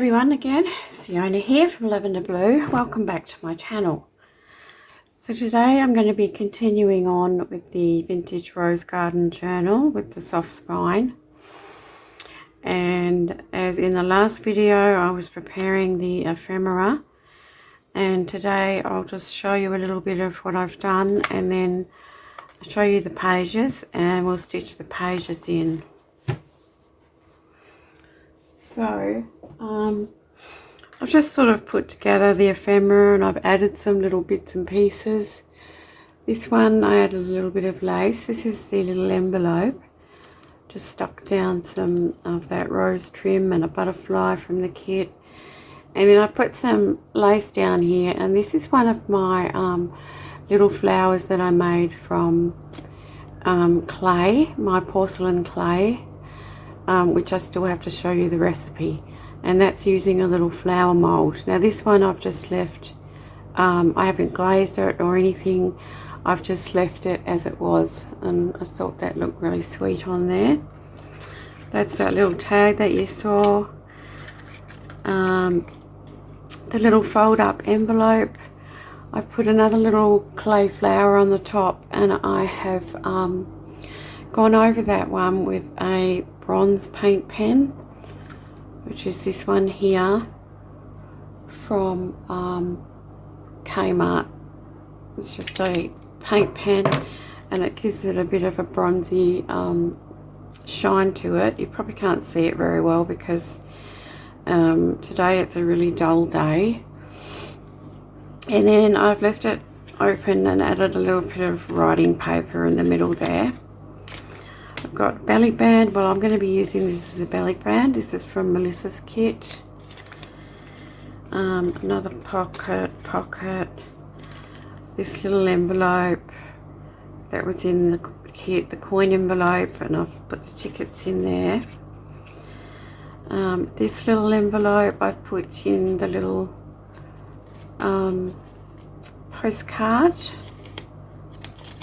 everyone, again, it's Fiona here from Lavender Blue. Welcome back to my channel. So today I'm going to be continuing on with the Vintage Rose Garden Journal with the soft spine. And as in the last video, I was preparing the ephemera. And today I'll just show you a little bit of what I've done and then show you the pages, and we'll stitch the pages in. So I've just sort of put together the ephemera and I've added some little bits and pieces. This one I added a little bit of lace. This is the little envelope. Just stuck down some of that rose trim and a butterfly from the kit. And then I put some lace down here, and this is one of my little flowers that I made from clay, my porcelain clay. Which I still have to show you the recipe, and that's using a little flower mold. Now this one I've just left, I haven't glazed it or anything, I've just left it as it was, and I thought that looked really sweet on there. That's that little tag that you saw. The little fold up envelope, I've put another little clay flower on the top, and I have gone over that one with a bronze paint pen, which is this one here from Kmart. It's just a paint pen and it gives it a bit of a bronzy shine to it. You probably can't see it very well because today it's a really dull day. And then I've left it open and added a little bit of writing paper in the middle there. I've got belly band. Well, I'm going to be using this as a belly band. This is from Melissa's kit. Another pocket. This little envelope that was in the kit, the coin envelope, and I've put the tickets in there. This little envelope I've put in the little postcard.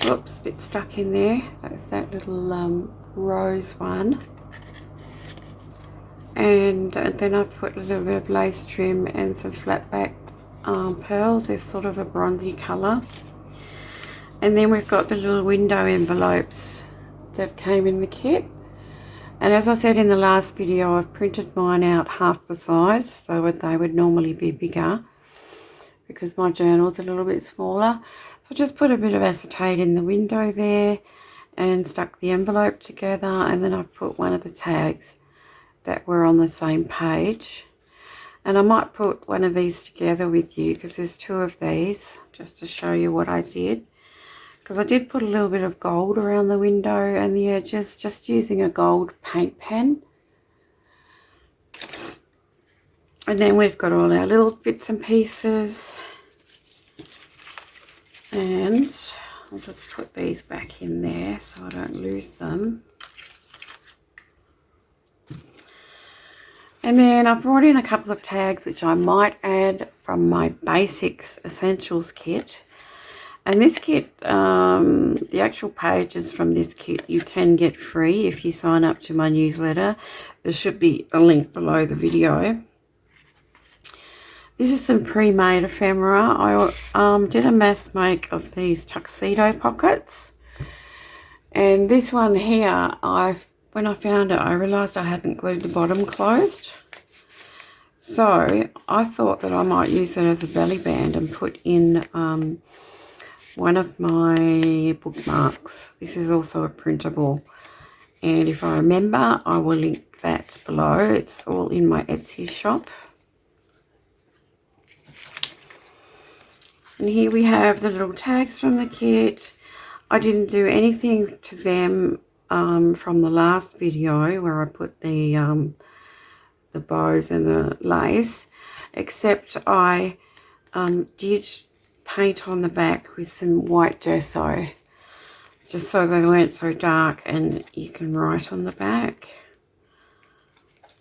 Whoops, a bit stuck in there. That's that little rose one. And then I've put a little bit of lace trim and some flat back pearls. They're sort of a bronzy colour. And then we've got the little window envelopes that came in the kit. And as I said in the last video, I've printed mine out half the size, so they would normally be bigger because my journal's a little bit smaller. I just put a bit of acetate in the window there and stuck the envelope together, and then I've put one of the tags that were on the same page. And I might put one of these together with you because there's two of these, just to show you what I did. Because I did put a little bit of gold around the window and the edges, just using a gold paint pen. And then we've got all our little bits and pieces. And I'll just put these back in there so I don't lose them. And then I've brought in a couple of tags which I might add from my Basics Essentials kit. And this kit, the actual pages from this kit you can get free if you sign up to my newsletter. There should be a link below the video. This is some pre-made ephemera. I did a mass make of these tuxedo pockets. And this one here, when I found it, I realised I hadn't glued the bottom closed. So I thought that I might use it as a belly band and put in one of my bookmarks. This is also a printable. And if I remember, I will link that below. It's all in my Etsy shop. And here we have the little tags from the kit. I didn't do anything to them from the last video where I put the bows and the lace, except I did paint on the back with some white gesso, just so they weren't so dark and you can write on the back.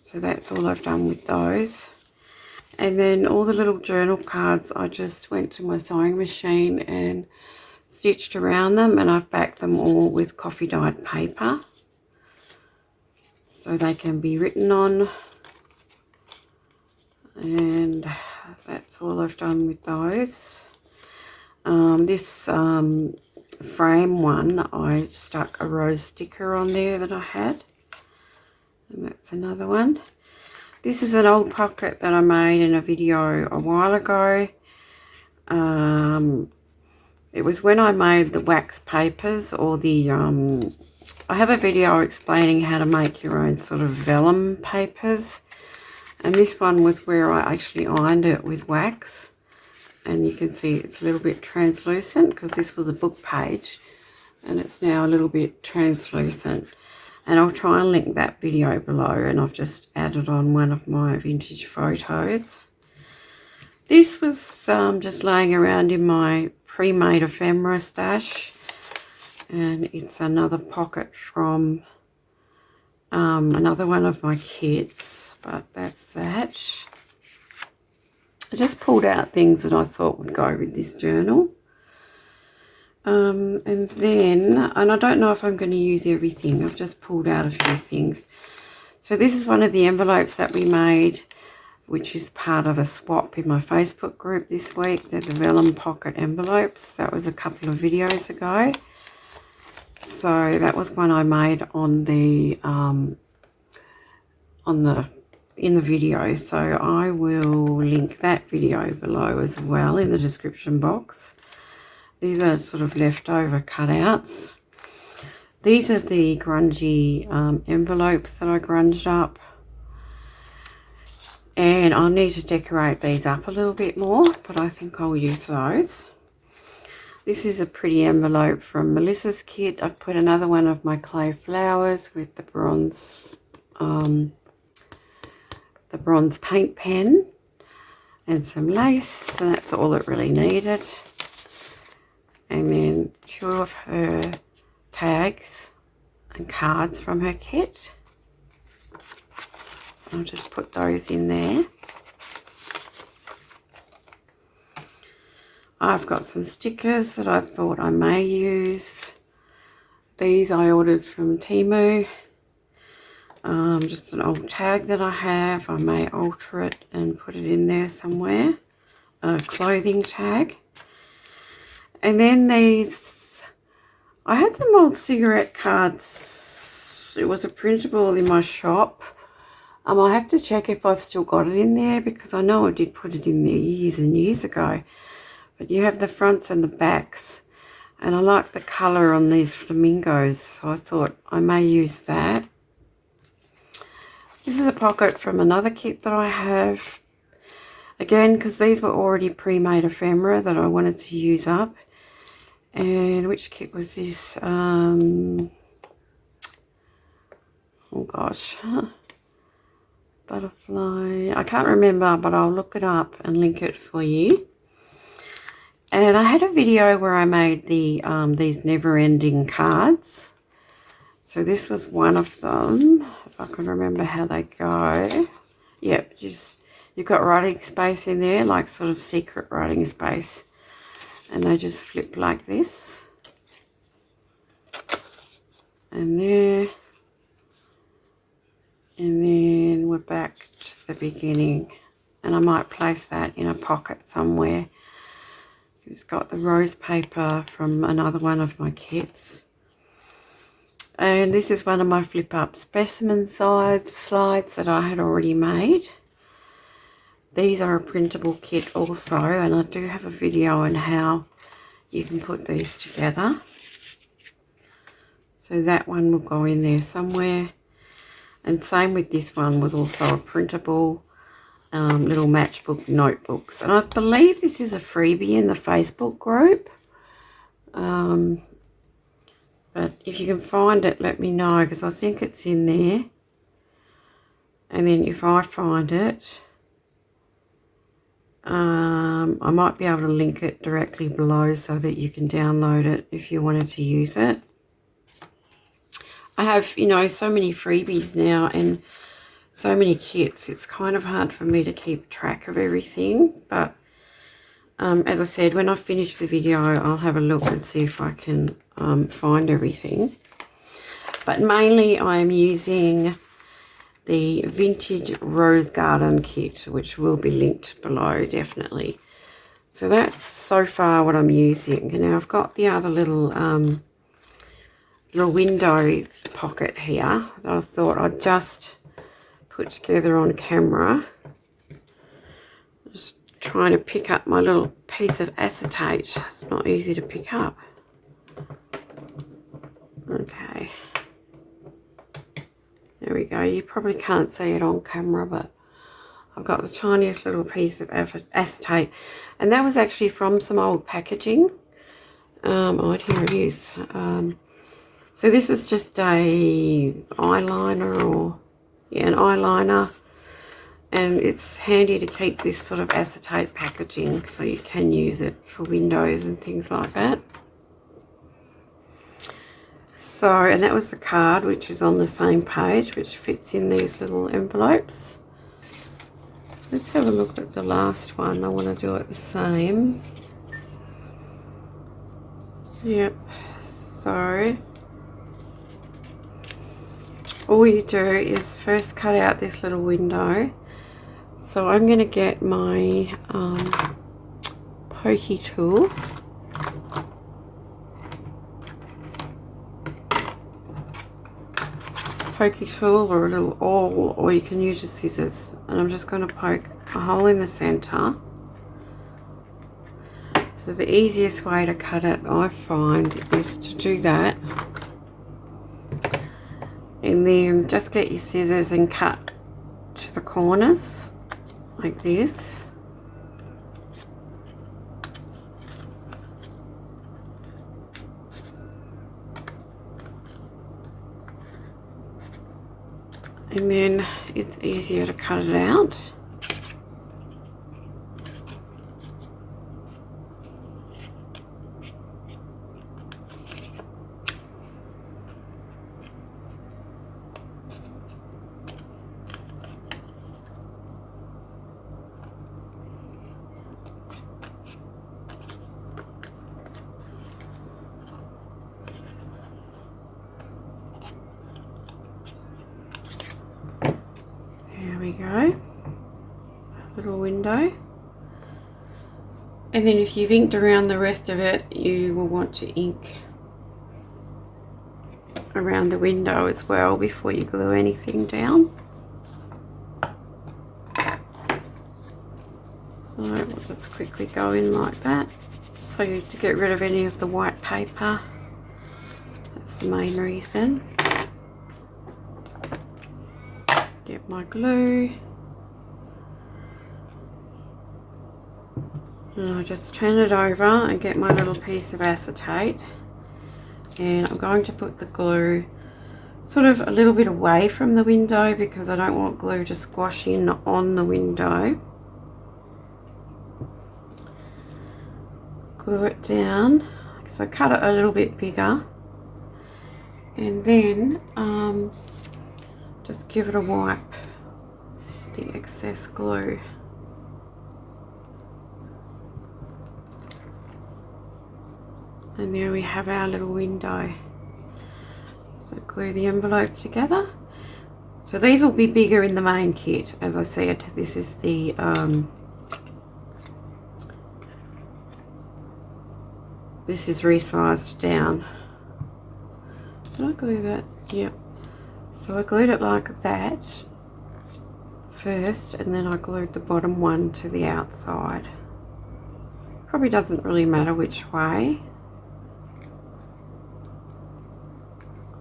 So that's all I've done with those. And then all the little journal cards, I just went to my sewing machine and stitched around them, and I've backed them all with coffee dyed paper so they can be written on. And that's all I've done with those. This frame one, I stuck a rose sticker on there that I had, and that's another one. This is an old pocket that I made in a video a while ago. It was when I made the wax papers, or the I have a video explaining how to make your own sort of vellum papers, and this one was where I actually ironed it with wax. And you can see it's a little bit translucent because this was a book page, and it's now a little bit translucent. And I'll try and link that video below, and I've just added on one of my vintage photos. This was just laying around in my pre-made ephemera stash, and it's another pocket from another one of my kits, but that's that. I just pulled out things that I thought would go with this journal. And I don't know if I'm going to use everything. I've just pulled out a few things. So this is one of the envelopes that we made, which is part of a swap in my Facebook group this week. They're the vellum pocket envelopes. That was a couple of videos ago. So that was one I made on the in the video, so I will link that video below as well in the description box. These are sort of leftover cutouts. These are the grungy envelopes that I grunged up, and I'll need to decorate these up a little bit more, but I think I'll use those. This is a pretty envelope from Melissa's kit. I've put another one of my clay flowers with the bronze paint pen and some lace, so that's all it really needed. And then two of her tags and cards from her kit. I'll just put those in there. I've got some stickers that I thought I may use. These I ordered from Temu. Just an old tag that I have. I may alter it and put it in there somewhere. A clothing tag. And then these, I had some old cigarette cards. It was a printable in my shop. I have to check if I've still got it in there, because I know I did put it in there years and years ago. But you have the fronts and the backs. And I like the colour on these flamingos, so I thought I may use that. This is a pocket from another kit that I have. Again, because these were already pre-made ephemera that I wanted to use up. And which kit was this? Oh gosh. Butterfly. I can't remember, but I'll look it up and link it for you. And I had a video where I made the these never-ending cards. So this was one of them, if I can remember how they go. Yep, just you've got writing space in there, like sort of secret writing space. And they just flip like this. And there. And then we're back to the beginning. And I might place that in a pocket somewhere. It's got the rose paper from another one of my kits. And this is one of my flip-up specimen slides that I had already made. These are a printable kit also, and I do have a video on how you can put these together. So that one will go in there somewhere. And same with this one, was also a printable little matchbook notebooks. And I believe this is a freebie in the Facebook group. But if you can find it, let me know, because I think it's in there. And then if I find it, I might be able to link it directly below so that you can download it if you wanted to use it. I have, you know, so many freebies now and so many kits. It's kind of hard for me to keep track of everything. But as I said, when I finish the video, I'll have a look and see if I can find everything. But mainly I'm using the Vintage Rose Garden kit, which will be linked below definitely. So that's so far what I'm using. Now I've got the other little window pocket here that I thought I'd just put together on camera. Just trying to pick up my little piece of acetate. It's not easy to pick up. Okay. There we go. You probably can't see it on camera, but I've got the tiniest little piece of acetate. And that was actually from some old packaging. Oh, here it is. So this was just a eyeliner, or yeah, an eyeliner, and it's handy to keep this sort of acetate packaging so you can use it for windows and things like that. So, and that was the card, which is on the same page, which fits in these little envelopes. Let's have a look at the last one. I want to do it the same. Yep. So all you do is first cut out this little window. So I'm going to get my pokey tool. Pokey tool or a little awl, or you can use your scissors. And I'm just going to poke a hole in the center. So the easiest way to cut it, I find, is to do that. And then just get your scissors and cut to the corners like this. And then it's easier to cut it out. Go, little window, and then if you've inked around the rest of it, you will want to ink around the window as well before you glue anything down. So we'll just quickly go in like that, so you to get rid of any of the white paper. That's the main reason. Get my glue, and I'll just turn it over and get my little piece of acetate, and I'm going to put the glue sort of a little bit away from the window because I don't want glue to squash in on the window. Glue it down, so cut it a little bit bigger, and then just give it a wipe, the excess glue. And there we have our little window. So glue the envelope together. So these will be bigger in the main kit. As I said, this is the this is resized down. Did I glue that? Yep. So I glued it like that first, and then I glued the bottom one to the outside. Probably doesn't really matter which way,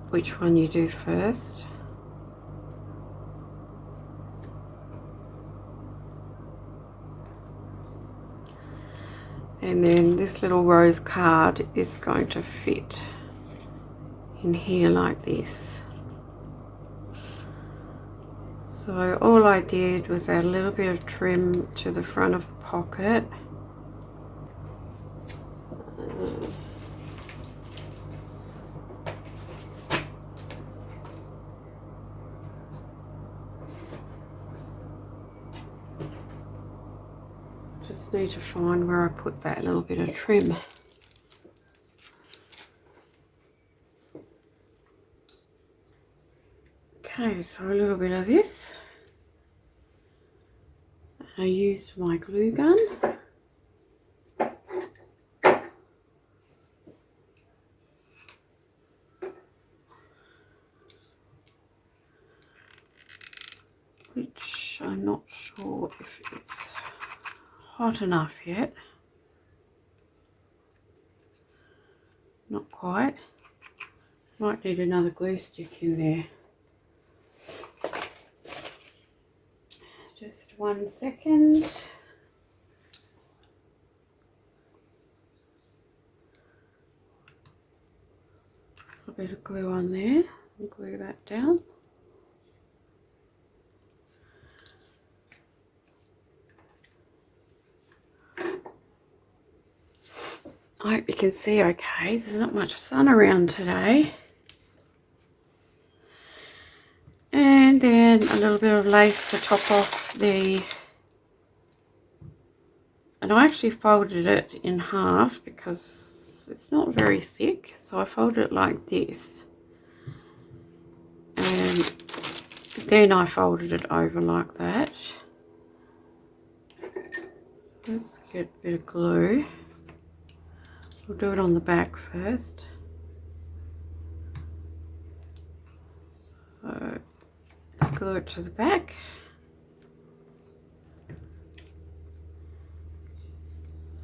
which one you do first. And then this little rose card is going to fit in here like this. So all I did was add a little bit of trim to the front of the pocket. Just need to find where I put that little bit of trim. Okay, so a little bit of this. I used my glue gun. Which I'm not sure if it's hot enough yet. Not quite. Might need another glue stick in there. Just 1 second. A bit of glue on there and glue that down. I hope you can see okay. There's not much sun around today. And then a little bit of lace to top off the, and I actually folded it in half because it's not very thick, so I folded it like this, and then I folded it over like that. Let's get a bit of glue. We'll do it on the back first. So glue it to the back.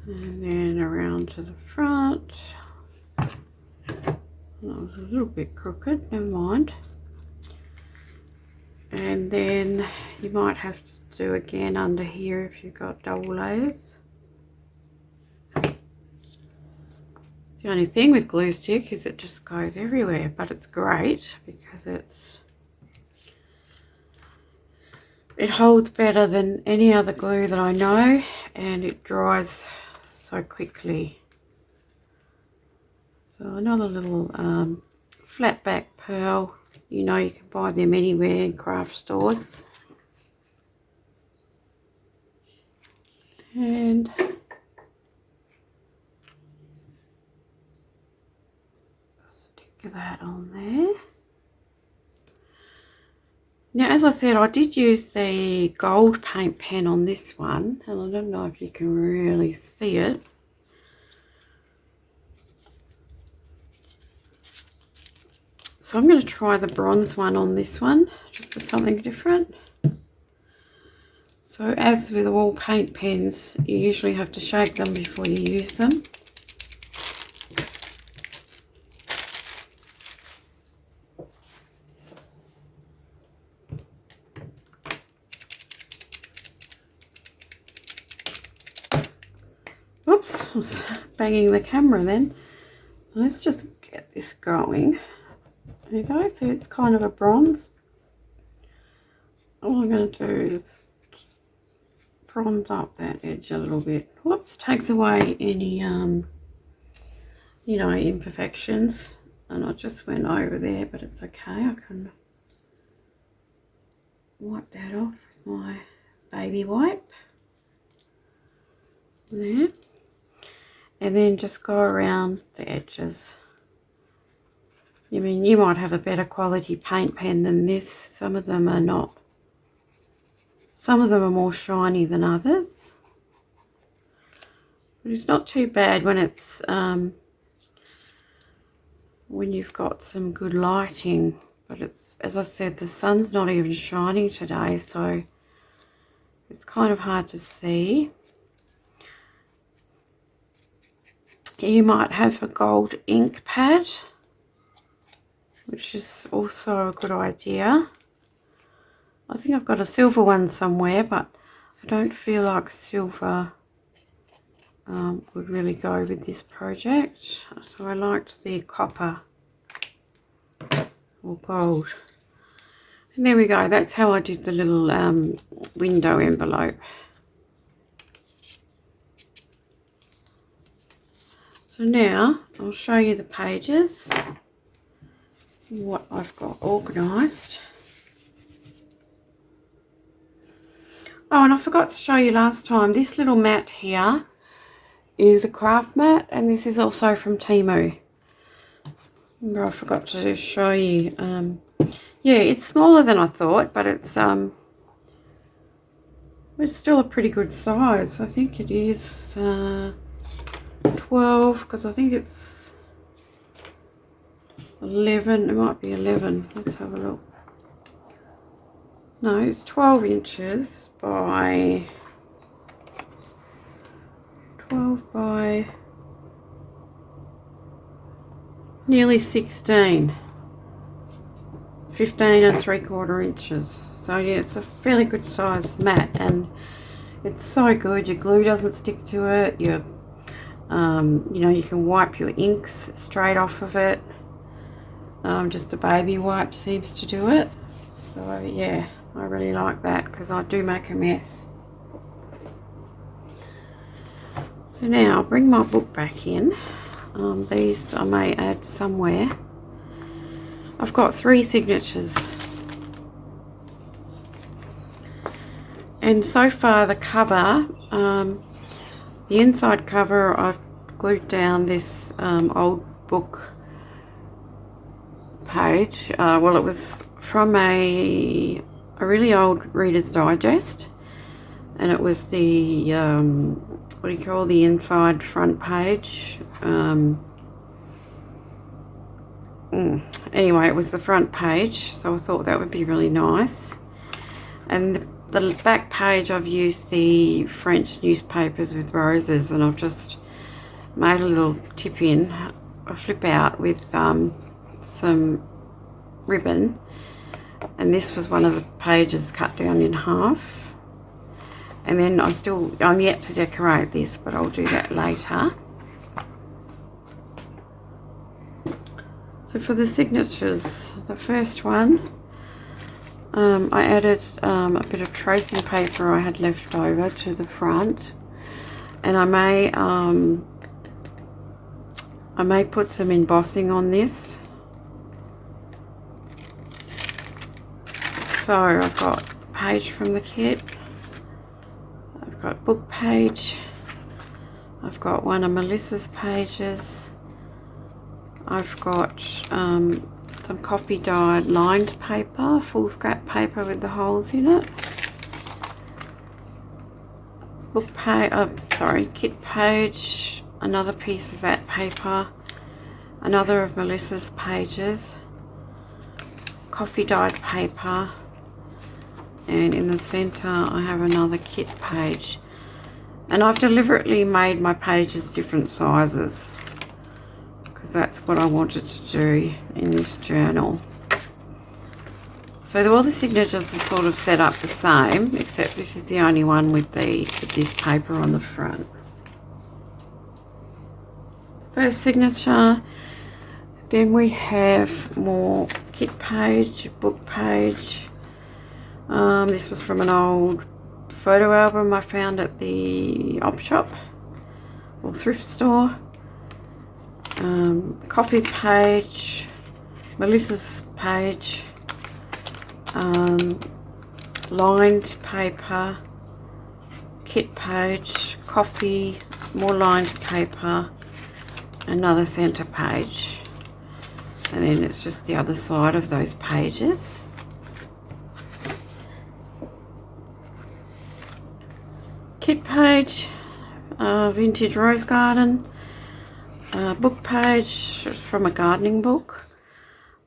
And then around to the front. That was a little bit crooked, never mind. And then you might have to do again under here if you've got double layers. The only thing with glue stick is it just goes everywhere, but it's great because it holds better than any other glue that I know, and it dries so quickly. So another little flat back pearl. You know, you can buy them anywhere in craft stores. And stick that on there. Now, as I said, I did use the gold paint pen on this one, and I don't know if you can really see it. So I'm going to try the bronze one on this one, just for something different. So as with all paint pens, you usually have to shake them before you use them. Oops, I was banging the camera then. Let's just get this going. There you go, so it's kind of a bronze. All I'm going to do is just bronze up that edge a little bit. Whoops, takes away any, you know, imperfections. And I just went over there, but it's okay. I can wipe that off with my baby wipe. There. And then just go around the edges. I mean, you might have a better quality paint pen than this. Some of them are not. Some of them are more shiny than others. But it's not too bad when it's when you've got some good lighting. But it's, as I said, the sun's not even shining today, so it's kind of hard to see. You might have a gold ink pad, which is also a good idea. I think I've got a silver one somewhere, but I don't feel like silver would really go with this project. So I liked the copper or gold. And there we go. That's how I did the little window envelope. So now I'll show you the pages, what I've got organised. Oh, and I forgot to show you last time, this little mat here is a craft mat, and this is also from Temu. I forgot to show you. Yeah, it's smaller than I thought, but it's still a pretty good size. I think it is 12, because I think it's 11. It might be 11. Let's have a look. No, it's 12 inches by 12 by nearly 16. 15 3/4 inches. So yeah, it's a fairly good size mat, and it's so good. Your glue doesn't stick to it. You know, you can wipe your inks straight off of it. Just a baby wipe seems to do it. So yeah, I really like that because I do make a mess. So now I'll bring my book back in. These I may add somewhere. I've got 3 signatures, and so far the cover, the inside cover, I've glued down this old book page. Well, it was from a really old Reader's Digest, and it was the what do you call the inside front page? Anyway, it was the front page, so I thought that would be really nice. And the back page, I've used the French newspapers with roses, and I've just made a little tip in, a flip out with some ribbon, and this was one of the pages cut down in half. And then I'm yet to decorate this, but I'll do that later. So for the signatures, the first one, I added a bit of tracing paper I had left over to the front, and I may put some embossing on this. So I've got a page from the kit, I've got book page, I've got one of Melissa's pages, I've got some coffee dyed lined paper, full scrap paper with the holes in it. Kit page, another piece of that paper, another of Melissa's pages, coffee dyed paper, and in the center I have another kit page. And I've deliberately made my pages different sizes, that's what I wanted to do in this journal. So all the signatures are sort of set up the same, except this is the only one with this paper on the front. First signature. Then we have more kit page, book page. This was from an old photo album I found at the op shop or thrift store. Coffee page, Melissa's page, lined paper, kit page, coffee, more lined paper, another center page, and then it's just the other side of those pages. Kit page, vintage rose garden. Book page from a gardening book,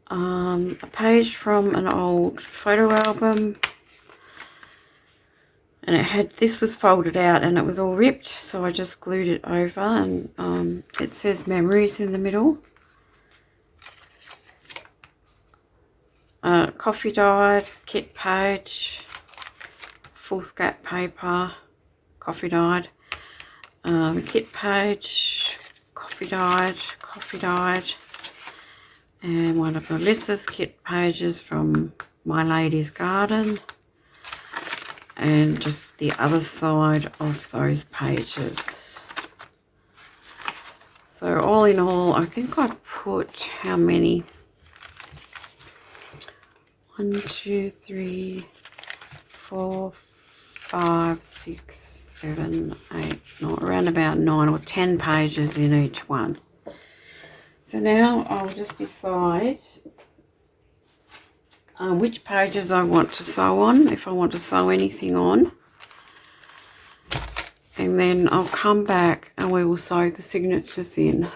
a page from an old photo album, and this was folded out and it was all ripped, so I just glued it over, and it says memories in the middle. Coffee dyed kit page, full scrap paper, coffee dyed, kit page, coffee dyed, and one of Melissa's kit pages from My Lady's Garden, and just the other side of those pages. So all in all, I think I put how many? 1, 2, 3, 4, 5, 6, 7, 8, 9, around about 9 or 10 pages in each one. So now I'll just decide which pages I want to sew on, if I want to sew anything on. And then I'll come back and we will sew the signatures in.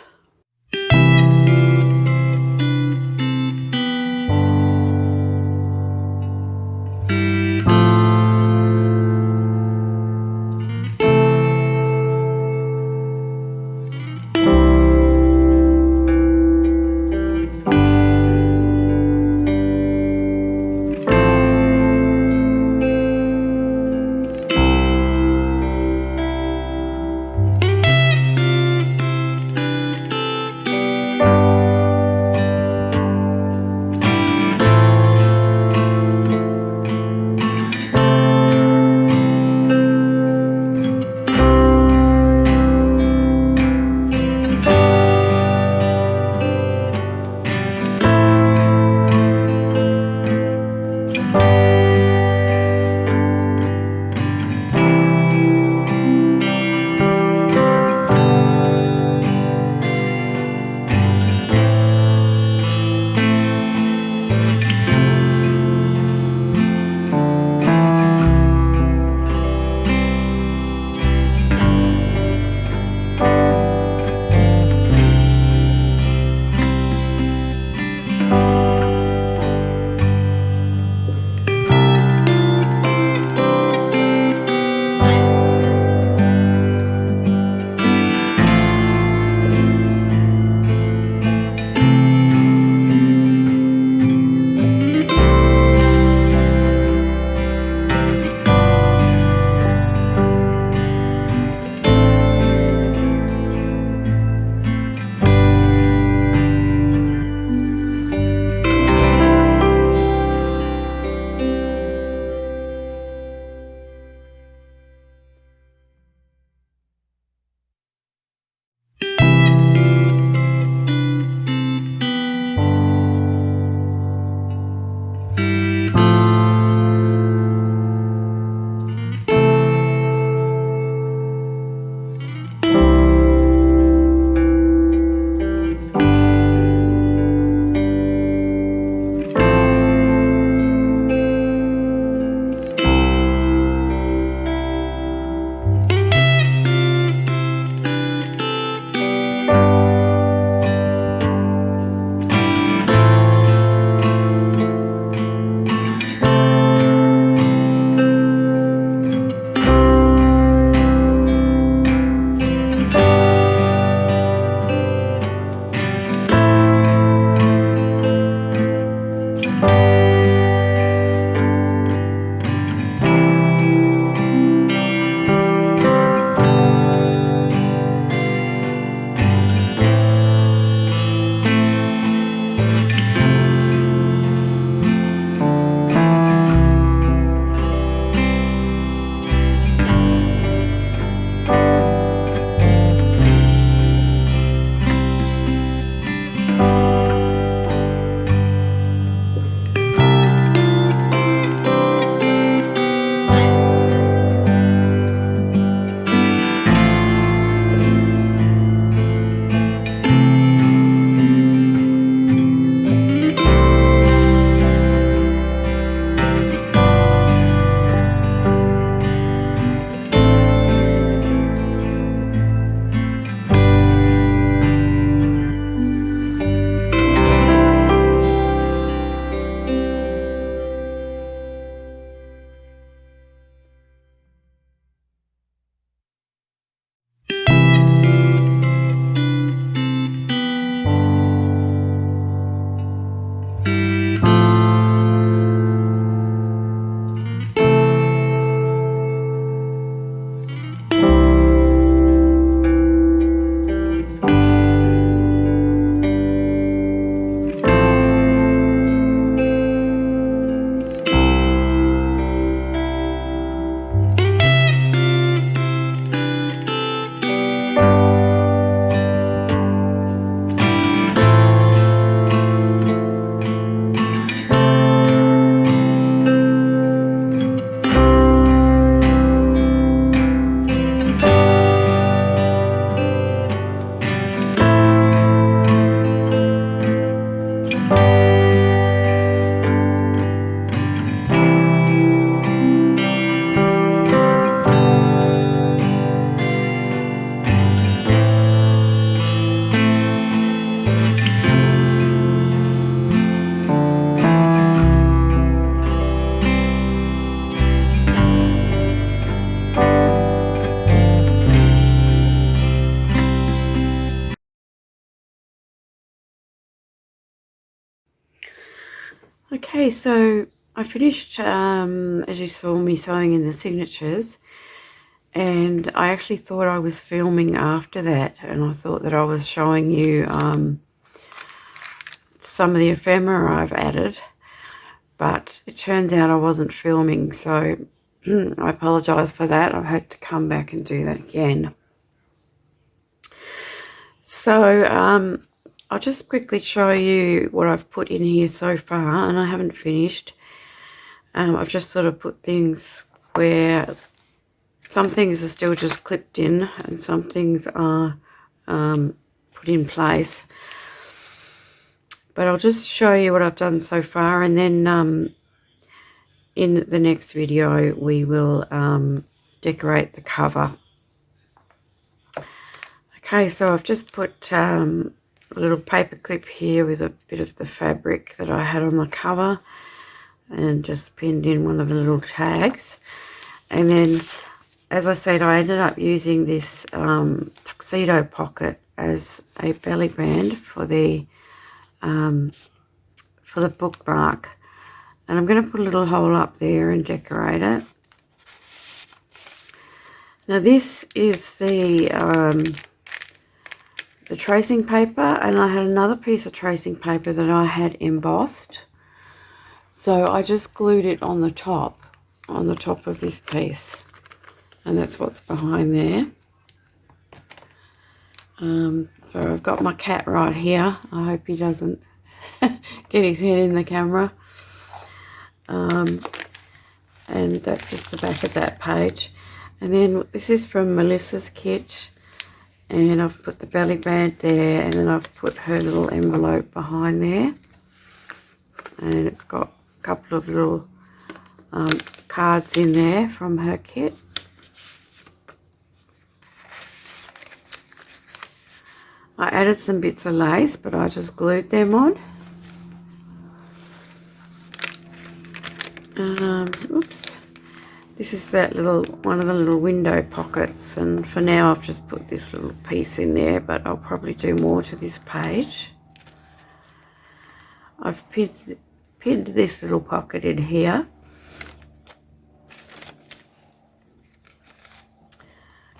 Okay, so I finished, as you saw me sewing in the signatures, and I actually thought I was filming after that, and I thought that I was showing you some of the ephemera I've added, but it turns out I wasn't filming, so I apologise for that. I've had to come back and do that again. So I'll just quickly show you what I've put in here so far, and I haven't finished. I've just sort of put things where some things are still just clipped in and some things are put in place. But I'll just show you what I've done so far, and then in the next video we will decorate the cover. Okay, so I've just put a little paper clip here with a bit of the fabric that I had on the cover and just pinned in one of the little tags. And then, as I said, I ended up using this tuxedo pocket as a belly band for the bookmark. And I'm going to put a little hole up there and decorate it. Now this is the tracing paper, and I had another piece of tracing paper that I had embossed. So I just glued it on the top of this piece, and that's what's behind there. So I've got my cat right here. I hope he doesn't get his head in the camera. And that's just the back of that page. And then this is from Melissa's kit, and I've put the belly band there, and then I've put her little envelope behind there, and it's got a couple of little cards in there from her kit. I added some bits of lace, but I just glued them on. Oops. This is that one of the little window pockets, and for now I've just put this little piece in there, but I'll probably do more to this page. I've pinned this little pocket in here.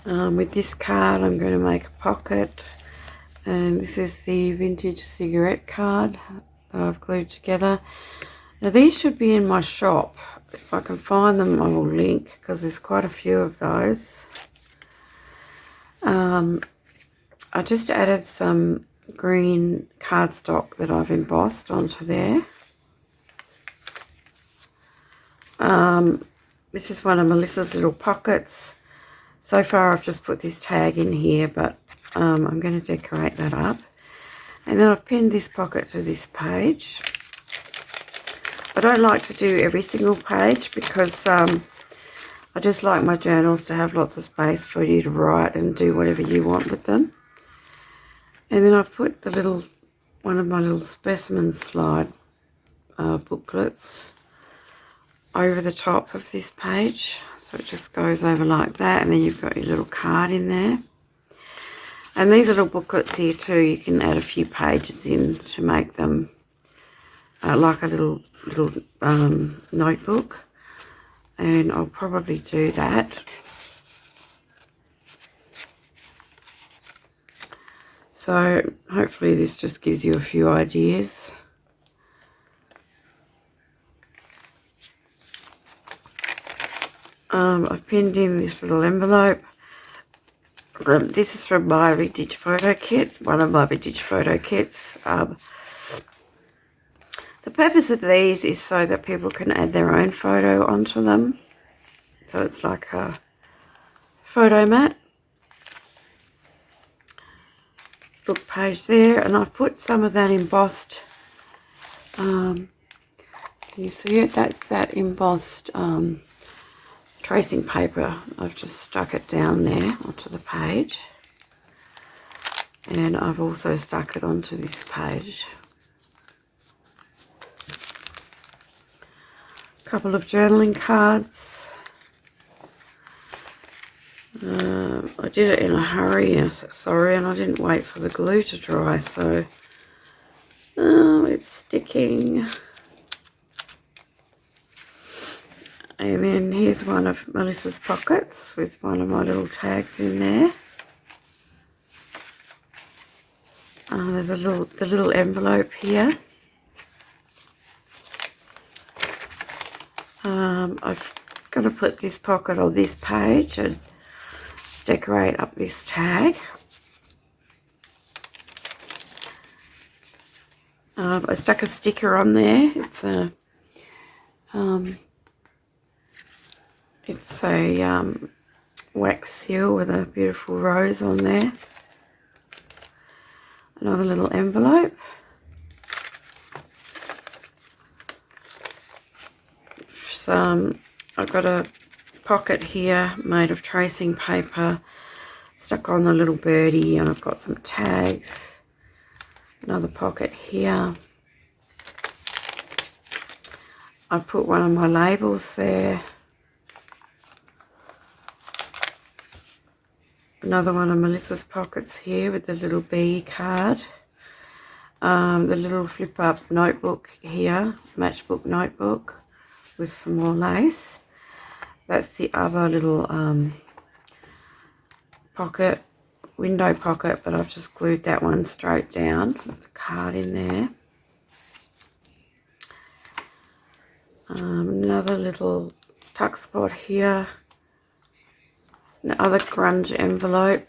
With this card I'm going to make a pocket, and this is the vintage cigarette card that I've glued together. Now these should be in my shop. If I can find them I will link, because there's quite a few of those. I just added some green cardstock that I've embossed onto there. This is one of Melissa's little pockets. So far I've just put this tag in here, but I'm going to decorate that up. And then I've pinned this pocket to this page. I don't like to do every single page because I just like my journals to have lots of space for you to write and do whatever you want with them. And then I've put one of my little specimen slide booklets over the top of this page. So it just goes over like that, and then you've got your little card in there. And these little booklets here too, you can add a few pages in to make them like a little notebook, and I'll probably do that. So hopefully this just gives you a few ideas. I've pinned in this little envelope. This is from my vintage photo kit, one of my vintage photo kits. The purpose of these is so that people can add their own photo onto them. So it's like a photo mat. Book page there, and I've put some of that embossed. Can you see it? That's that embossed tracing paper. I've just stuck it down there onto the page. And I've also stuck it onto this page. Couple of journaling cards. I did it in a hurry, sorry, and I didn't wait for the glue to dry, so it's sticking. And then here's one of Melissa's pockets with one of my little tags in there. There's the little envelope here. I've got to put this pocket on this page and decorate up this tag. I stuck a sticker on there. It's a wax seal with a beautiful rose on there. Another little envelope. I've got a pocket here made of tracing paper stuck on the little birdie, and I've got some tags. Another pocket here. I've put one of my labels there. Another one of Melissa's pockets here with the little bee card. The little flip up notebook here, matchbook notebook with some more lace. That's the other little pocket, window pocket, but I've just glued that one straight down with the card in there. Another little tuck spot here. Another grunge envelope.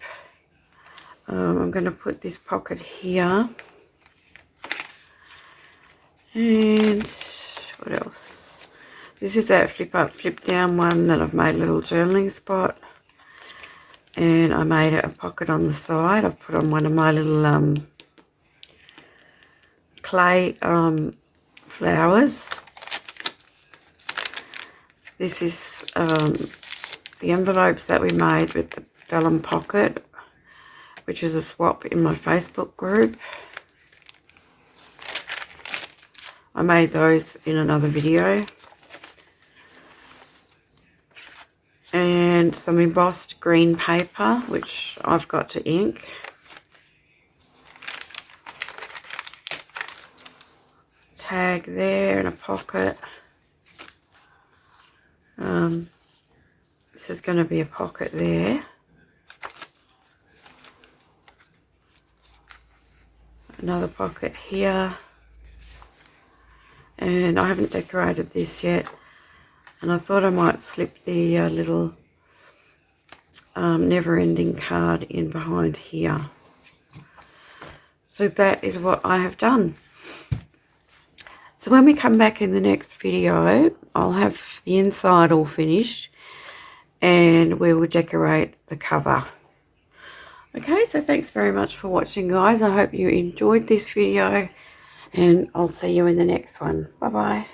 I'm going to put this pocket here. And what else? This is that flip up, flip down one that I've made a little journaling spot. And I made it a pocket on the side. I've put on one of my little clay flowers. This is the envelopes that we made with the vellum pocket, which is a swap in my Facebook group. I made those in another video. And some embossed green paper, which I've got to ink. Tag there and a pocket. This is going to be a pocket there. Another pocket here. And I haven't decorated this yet. And I thought I might slip the little never-ending card in behind here. So that is what I have done. So when we come back in the next video, I'll have the inside all finished and we will decorate the cover. Okay, so thanks very much for watching, guys. I hope you enjoyed this video and I'll see you in the next one. Bye-bye.